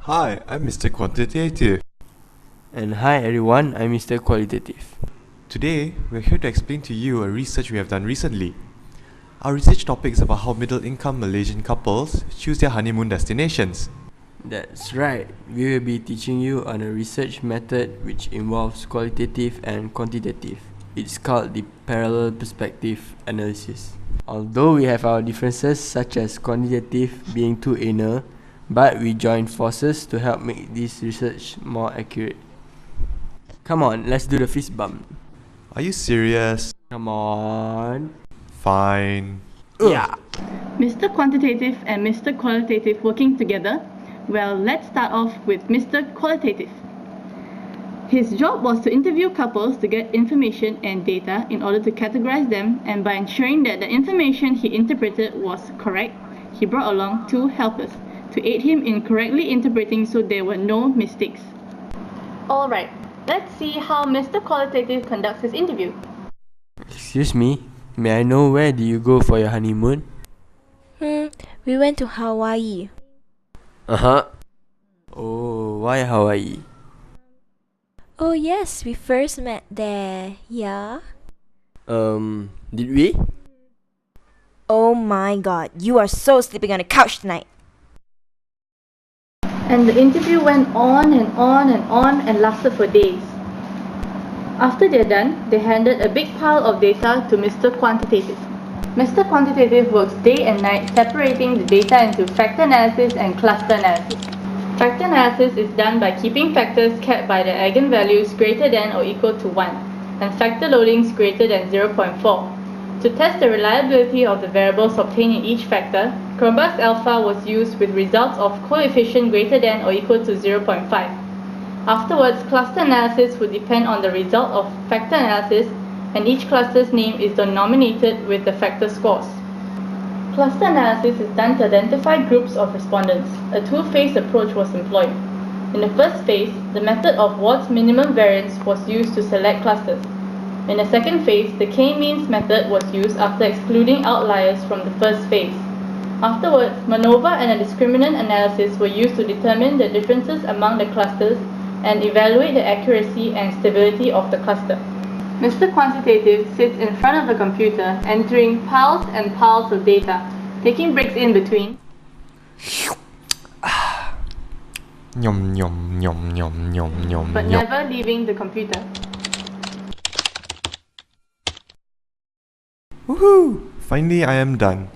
Hi, I'm Mr. Quantitative. And hi everyone, I'm Mr. Qualitative. Today, we're here to explain to you a research we have done recently. Our research topic is about how middle-income Malaysian couples choose their honeymoon destinations. That's right, we will be teaching you on a research method which involves qualitative and quantitative. It's called the parallel perspective analysis. Although we have our differences such as quantitative being too anal, but we join forces to help make this research more accurate. Come on, let's do the fist bump. Are you serious? Come on. Fine. Yeah. Mr. Quantitative and Mr. Qualitative working together? Well, let's start off with Mr. Qualitative. His job was to interview couples to get information and data in order to categorize them, and by ensuring that the information he interpreted was correct, he brought along two helpers to aid him in correctly interpreting so there were no mistakes. Alright, let's see how Mr. Qualitative conducts his interview. Excuse me, may I know where did you go for your honeymoon? We went to Hawaii. Uh-huh. Oh, why Hawaii? Oh yes, we first met there, yeah? Did we? Oh my god, you are so sleeping on the couch tonight. And the interview went on and on and on and lasted for days. After they're done, they handed a big pile of data to Mr. Quantitative. Mr. Quantitative works day and night separating the data into factor analysis and cluster analysis. Factor analysis is done by keeping factors kept by their eigenvalues greater than or equal to 1 and factor loadings greater than 0.4. To test the reliability of the variables obtained in each factor, Cronbach's alpha was used with results of coefficient greater than or equal to 0.5. Afterwards, cluster analysis would depend on the result of factor analysis, and each cluster's name is denominated with the factor scores. Cluster analysis is done to identify groups of respondents. A two-phase approach was employed. In the first phase, the method of Watt's minimum variance was used to select clusters. In the second phase, the k-means method was used after excluding outliers from the first phase. Afterwards, MANOVA and a discriminant analysis were used to determine the differences among the clusters and evaluate the accuracy and stability of the cluster. Mr. Quantitative sits in front of a computer, entering piles and piles of data, taking breaks in between, Yum yum yum yum yum yum but yum. never leaving the computer. Woohoo! Finally, I am done.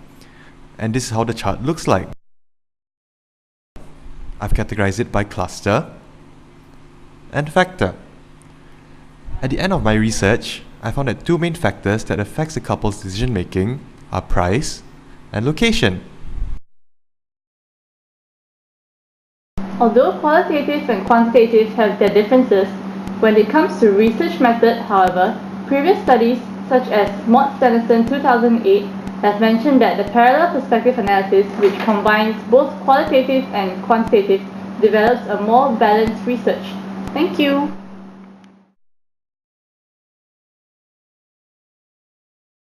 And this is how the chart looks like. I've categorized it by cluster and factor. At the end of my research, I found that two main factors that affects a couple's decision making are price and location. Although qualitative and quantitative have their differences, when it comes to research method, however, previous studies such as Mott Stanison 2008 have mentioned that the parallel perspective analysis, which combines both qualitative and quantitative, develops a more balanced research. Thank you!